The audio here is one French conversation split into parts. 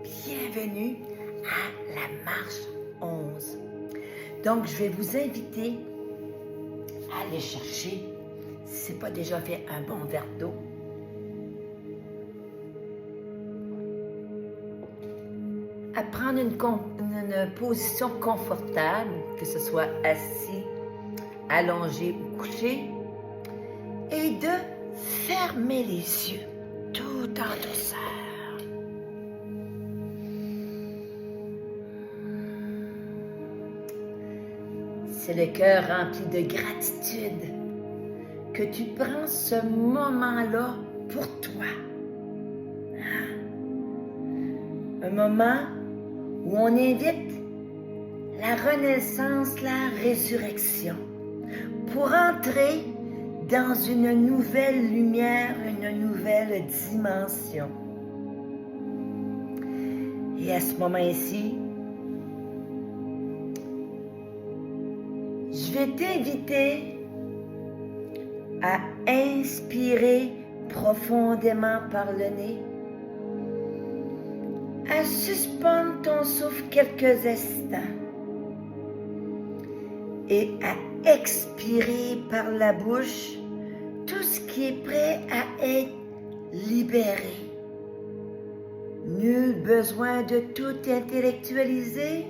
bienvenue à la marche 11. Donc, je vais vous inviter à aller chercher, si ce n'est pas déjà fait, un bon verre d'eau. À prendre une position confortable, que ce soit assis, allongé ou couché, et de fermer les yeux tout en douceur. C'est le cœur rempli de gratitude que tu prends ce moment-là pour toi. Hein? Un moment où on invite la renaissance, la résurrection, pour entrer dans une nouvelle lumière, une nouvelle dimension. Et à ce moment-ci, je vais t'inviter à inspirer profondément par le nez, à suspendre ton souffle quelques instants et à expirer par la bouche tout ce qui est prêt à être libéré. Nul besoin de tout intellectualiser.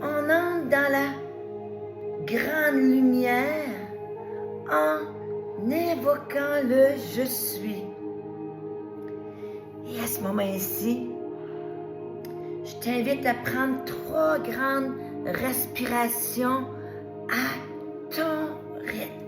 On entre dans la grande lumière en invoquant le « je suis ». Et à ce moment-ci, je t'invite à prendre 3 grandes respirations à ton rythme.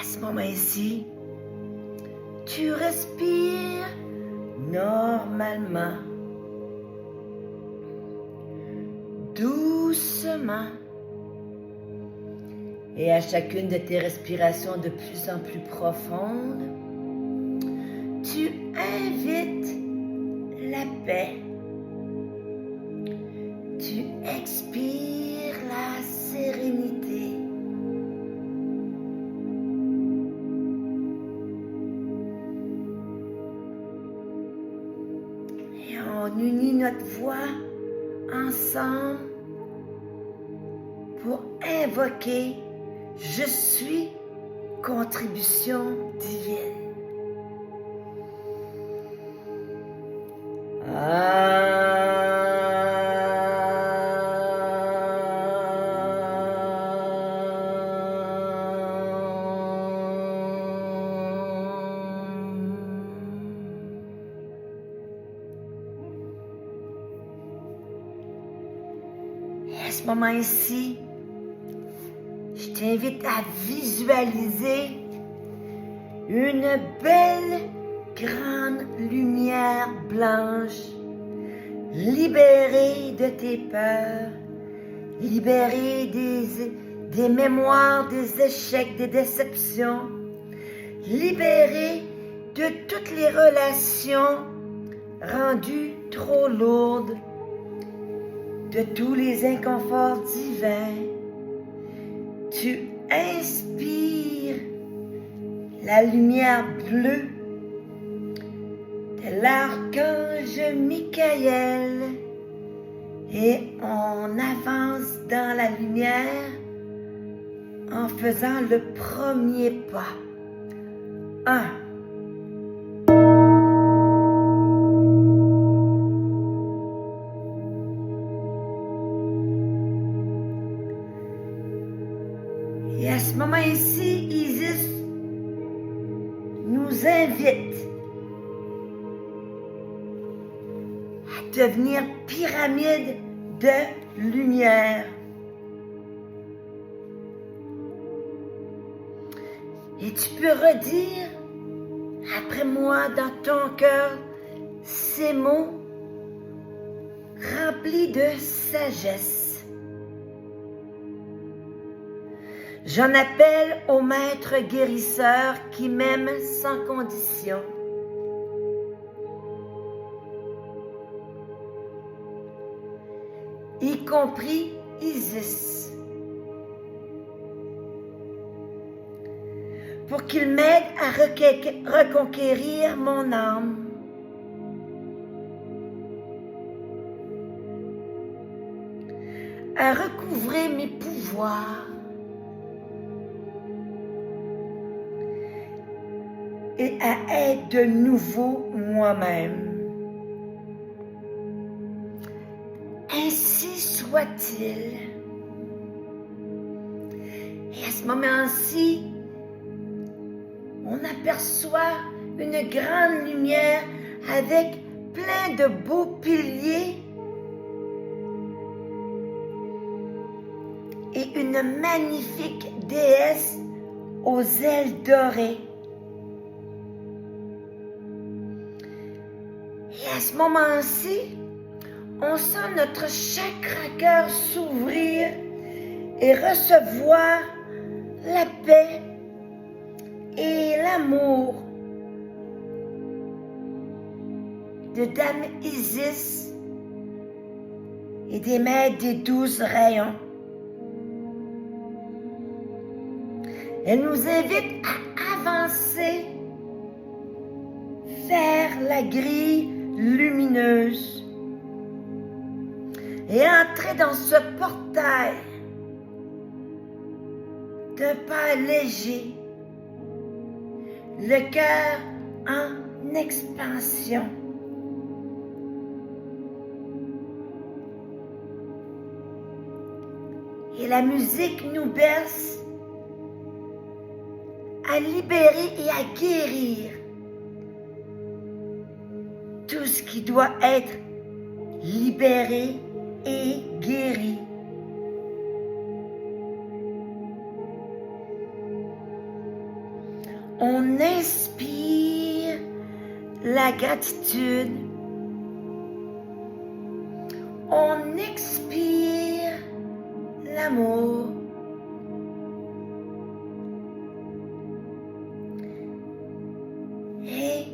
À ce moment-ci, tu respires normalement, doucement. Et à chacune de tes respirations de plus en plus profondes, tu invites la paix. Tu expires la sérénité. On unit notre voix ensemble pour invoquer « Je suis contribution divine ». À ce moment-ci, je t'invite à visualiser une belle grande lumière blanche, libérée de tes peurs, libérée des mémoires, des échecs, des déceptions, libérée de toutes les relations rendues trop lourdes, de tous les inconforts divins. Tu inspires la lumière bleue de l'archange Michael et on avance dans la lumière en faisant le premier pas. 1. Et à ce moment-ci, Isis nous invite à devenir pyramide de lumière. Et tu peux redire après moi dans ton cœur ces mots remplis de sagesse. J'en appelle au Maître guérisseur qui m'aime sans condition. Y compris Isis, pour qu'il m'aide à reconquérir mon âme. À recouvrer mes pouvoirs et à être de nouveau moi-même. Ainsi soit-il. Et à ce moment-ci, on aperçoit une grande lumière avec plein de beaux piliers et une magnifique déesse aux ailes dorées. Et à ce moment-ci, on sent notre chakra cœur s'ouvrir et recevoir la paix et l'amour de Dame Isis et des maîtres des 12 rayons. Elle nous invite à avancer vers la grille lumineuse et entrer dans ce portail d'un pas léger, le cœur en expansion. Et la musique nous berce à libérer et à guérir tout ce qui doit être libéré et guéri. On inspire la gratitude. On expire l'amour. Et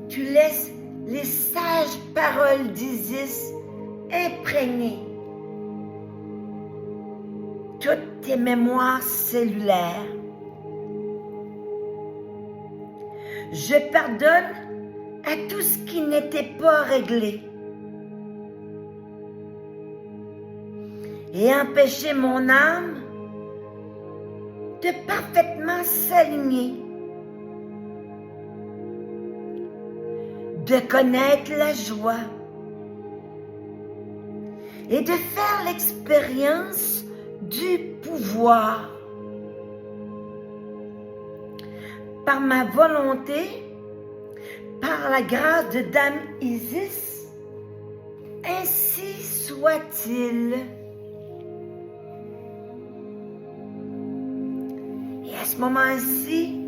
tu laisses les sages paroles d'Isis imprégner toutes tes mémoires cellulaires. Je pardonne à tout ce qui n'était pas réglé et empêcher mon âme de parfaitement s'aligner, de connaître la joie et de faire l'expérience du pouvoir. Par ma volonté, par la grâce de Dame Isis, ainsi soit-il. Et à ce moment-ci,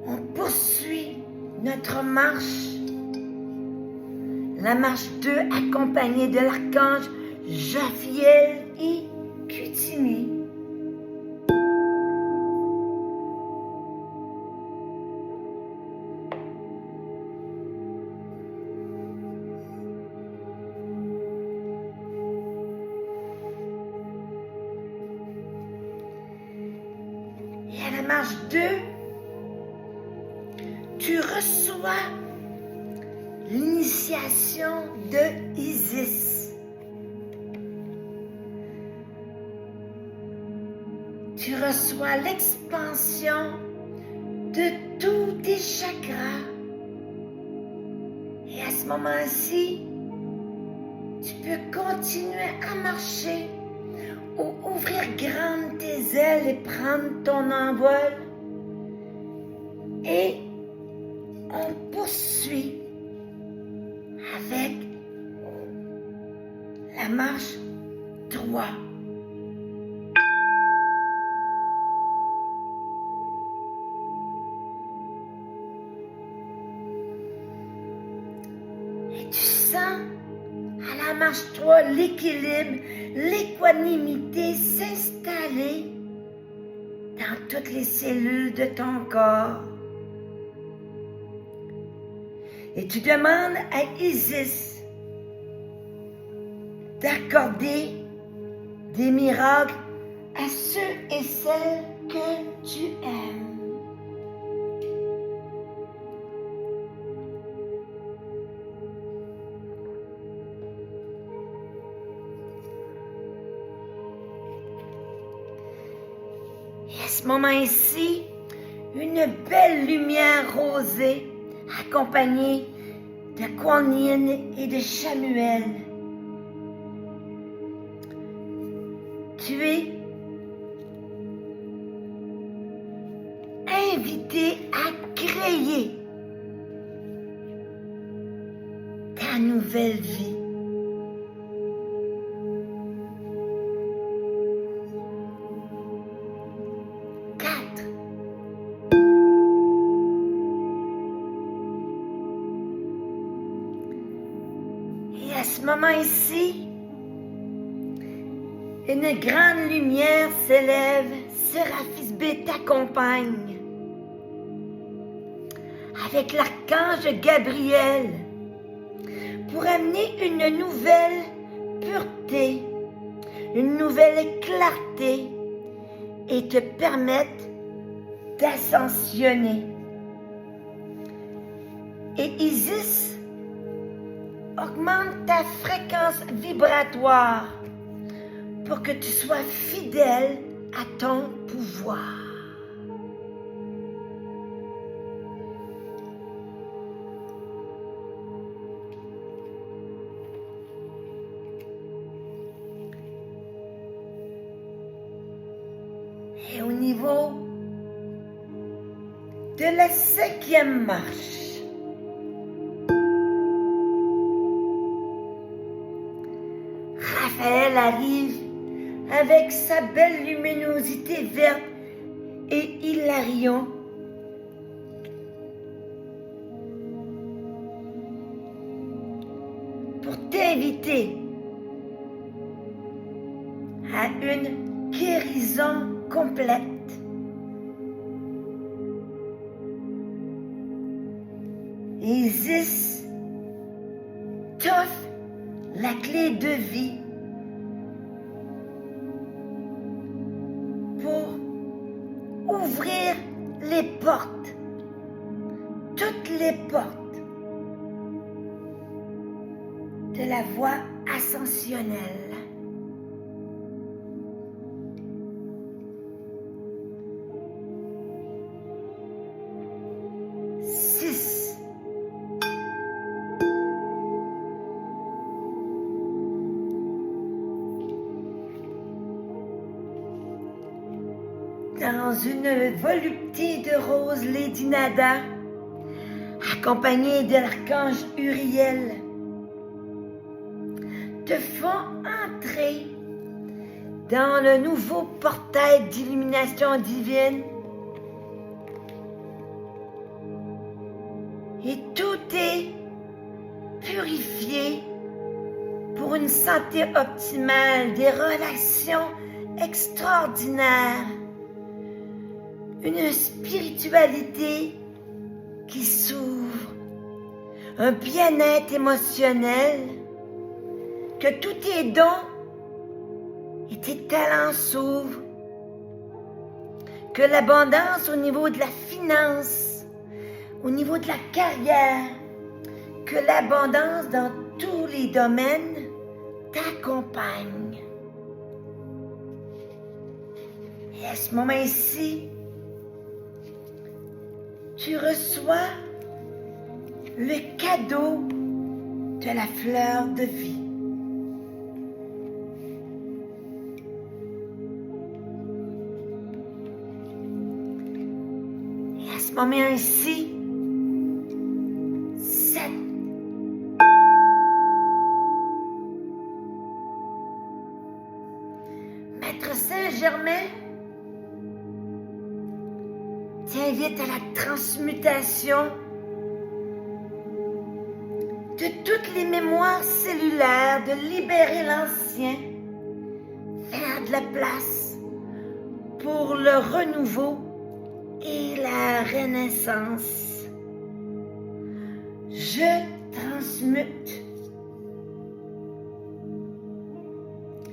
on poursuit notre marche, la marche 2 accompagnée de l'archange Jophiel et Kutini. Et à la marche 2, tu reçois l'initiation de Isis. Tu reçois l'expansion de tous tes chakras. Et à ce moment-ci, tu peux continuer à marcher ou ouvrir grand tes ailes et prendre ton envol. Et on poursuit avec la marche 3. Et tu sens à la marche 3 l'équilibre, l'équanimité s'installer dans toutes les cellules de ton corps. Et tu demandes à Isis d'accorder des miracles à ceux et celles que tu aimes. Et à ce moment ici, une belle lumière rosée accompagnée de Kuan Yin et de Chamuel. Tu es invité à créer ta nouvelle vie. Et à ce moment ici, une grande lumière s'élève, Séraphis B t'accompagne avec l'archange Gabriel pour amener une nouvelle pureté, une nouvelle clarté et te permettre d'ascensionner. Et Isis augmente ta fréquence vibratoire pour que tu sois fidèle à ton pouvoir. Et au niveau de la 5e marche, Raphaël arrive avec sa belle luminosité verte et Hilarion pour t'inviter à une guérison complète. Isis t'offre la clé de vie pour ouvrir les portes, toutes les portes de la voie ascensionnelle. Dans une volupté de rose, Lady Nada, accompagnée de l'archange Uriel, te font entrer dans le nouveau portail d'illumination divine. Et tout est purifié pour une santé optimale, des relations extraordinaires, une spiritualité qui s'ouvre, un bien-être émotionnel, que tous tes dons et tes talents s'ouvrent, que l'abondance au niveau de la finance, au niveau de la carrière, que l'abondance dans tous les domaines t'accompagne. Et à ce moment-ci, tu reçois le cadeau de la fleur de vie. Et à ce moment-ci, cette invite à la transmutation de toutes les mémoires cellulaires, de libérer l'ancien, faire de la place pour le renouveau et la renaissance. Je transmute.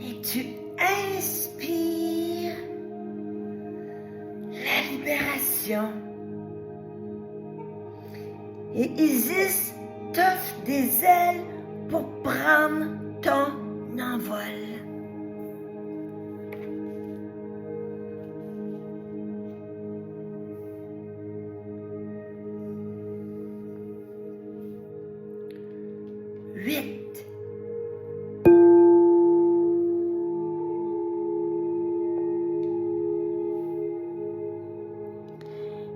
Et tu inspires la libération. Et Isis t'offre des ailes pour prendre ton envol. Huit.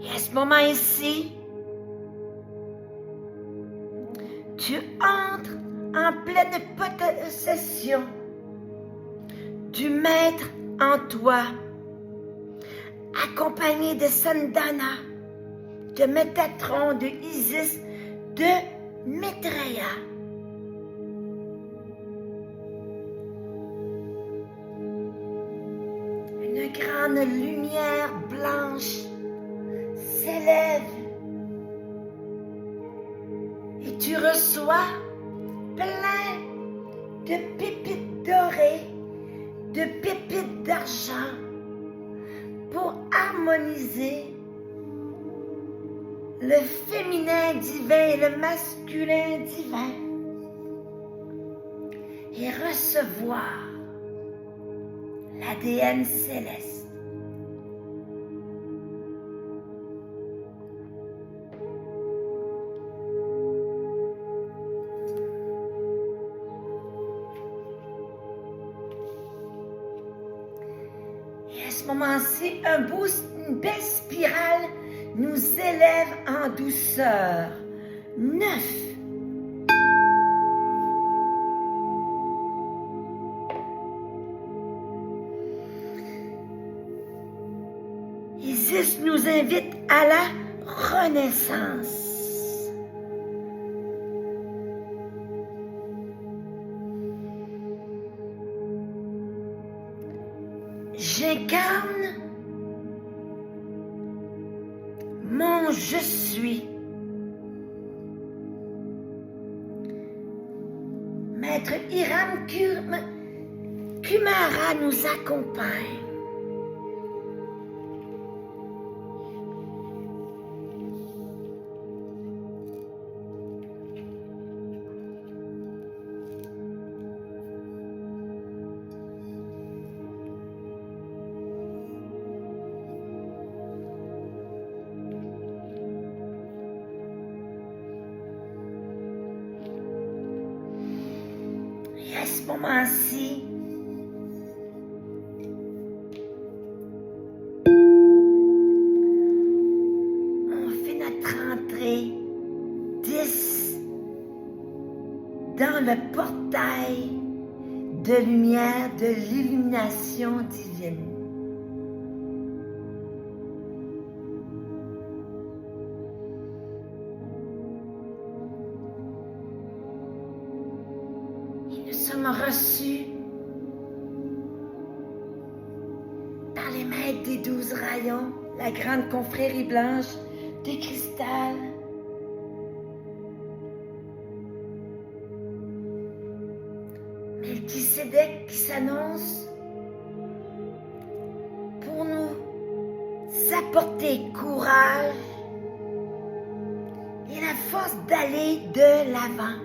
Et à ce moment ici, tu entres en pleine possession du maître en toi, accompagné de Sandana, de Métatron, de Isis, de Maitreya. Une grande lumière blanche s'élève et tu reçois plein de pépites dorées, de pépites d'argent pour harmoniser le féminin divin et le masculin divin et recevoir l'ADN céleste. Et à ce moment-ci, un boost, une belle spirale nous élève en douceur. 9. Isis nous invite à la renaissance. J'incarne mon je suis. Maître Hiram Kumara nous accompagne. Et à ce moment-ci, on fait notre entrée 10 dans le portail de lumière de l'illumination divine. Nous sommes reçus par les maîtres des 12 rayons, la grande confrérie blanche de cristal. Melchisédek qui s'annonce pour nous apporter courage et la force d'aller de l'avant.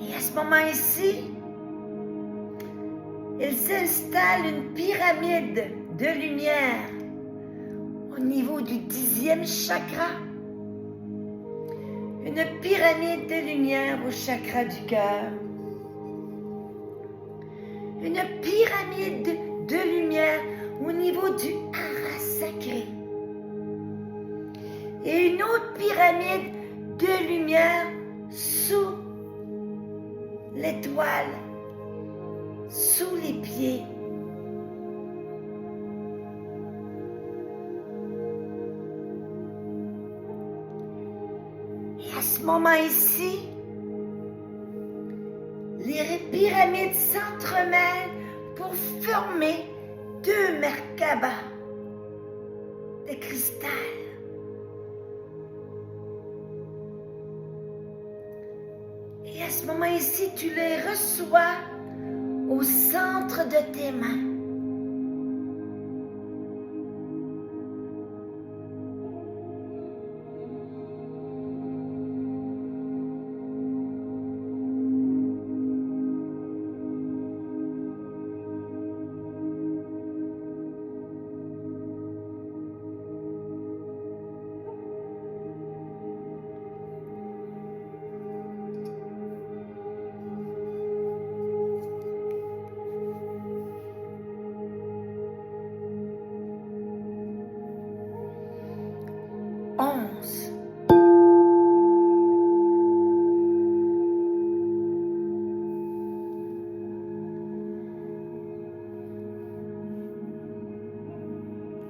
Et à ce moment ici, il s'installe une pyramide de lumière au niveau du 10e chakra. Une pyramide de lumière au chakra du cœur. Une pyramide de lumière au niveau du hara sacré. Et une autre pyramide de lumière sous l'étoile sous les pieds. Et à ce moment ici, les pyramides s'entremêlent pour former deux Merkabas de cristal. Et à ce moment ici, tu les reçois au centre de tes mains.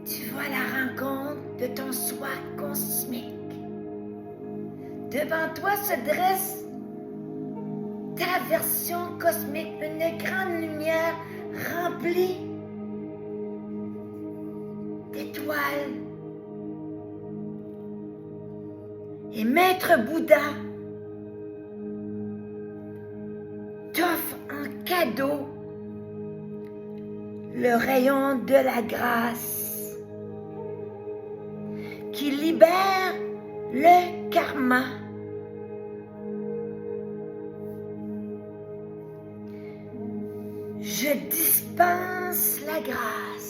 Tu vois la rencontre de ton soi cosmique. Devant toi se dresse ta version cosmique, une grande lumière remplie d'étoiles. Et Maître Bouddha t'offre en cadeau le rayon de la grâce qui libère le karma. Je dispense la grâce.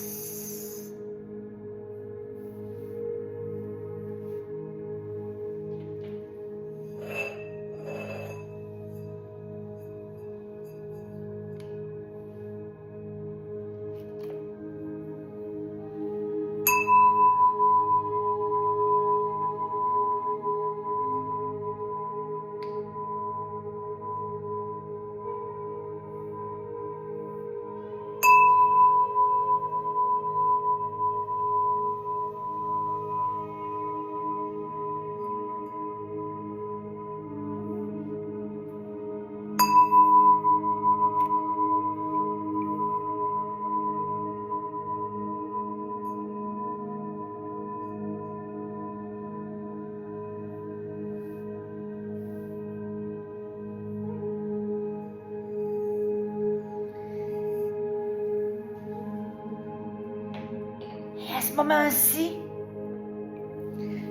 À ce moment-ci,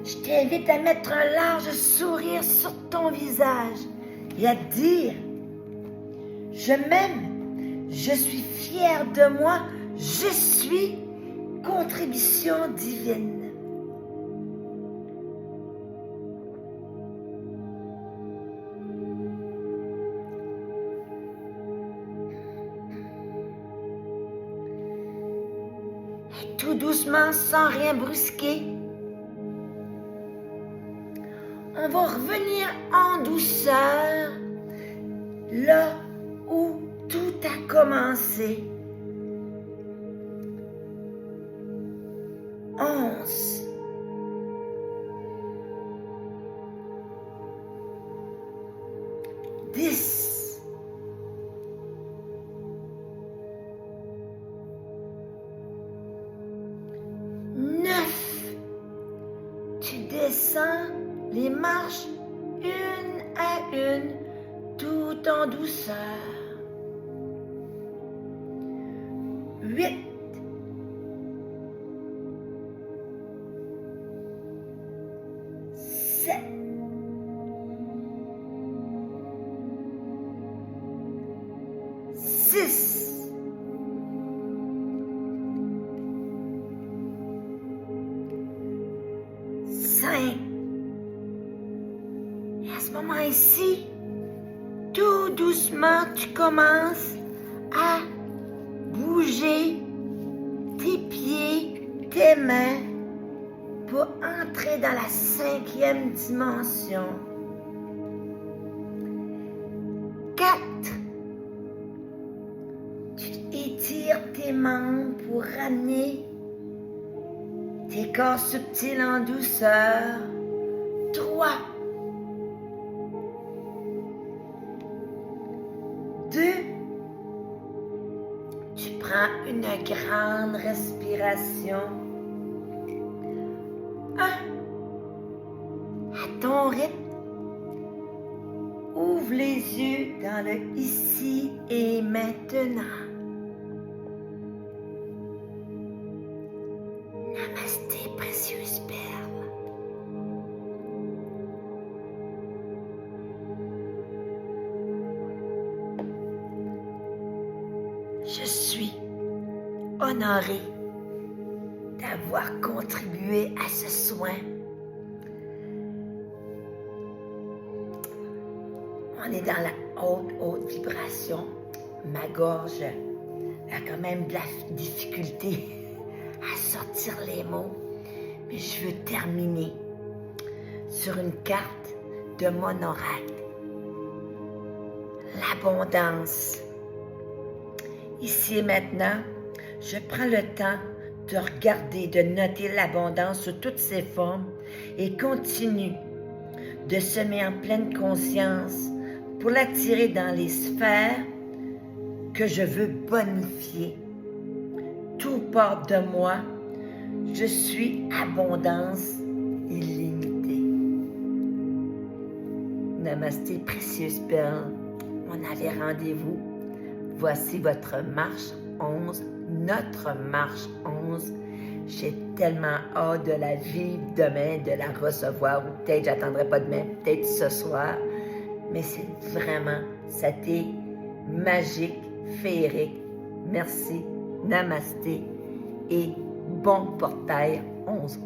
je t'invite à mettre un large sourire sur ton visage et à dire « Je m'aime, je suis fière de moi, je suis contribution divine. » Tout doucement, sans rien brusquer, on va revenir en douceur là où tout a commencé. 11. 10. 9. Tu descends les marches une à une, tout en douceur. 8. 7. 6. 5. Et à ce moment ici, tout doucement, tu commences à bouger tes pieds, tes mains pour entrer dans la 5e dimension. 4, mains pour ramener tes corps subtils en douceur. 3, 2, tu prends une grande respiration. 1, à ton rythme, ouvre les yeux dans le ici et maintenant. Namasté, précieuse perle. Je suis honorée d'avoir contribué à ce soin. On est dans la haute vibration. Ma gorge a quand même de la difficulté à sortir les mots. Mais je veux terminer sur une carte de mon oracle. L'abondance. Ici et maintenant, je prends le temps de regarder, de noter l'abondance sous toutes ses formes et continue de semer en pleine conscience pour l'attirer dans les sphères que je veux bonifier. Tout part de moi. Je suis abondance illimitée. Namasté, précieuse perle. On avait rendez-vous. Voici votre marche 11, notre marche 11. J'ai tellement hâte de la vivre demain, de la recevoir, ou peut-être j'attendrai pas demain, peut-être ce soir. Mais c'est vraiment, c'était magique, féerique. Merci, namasté et bon portail 11.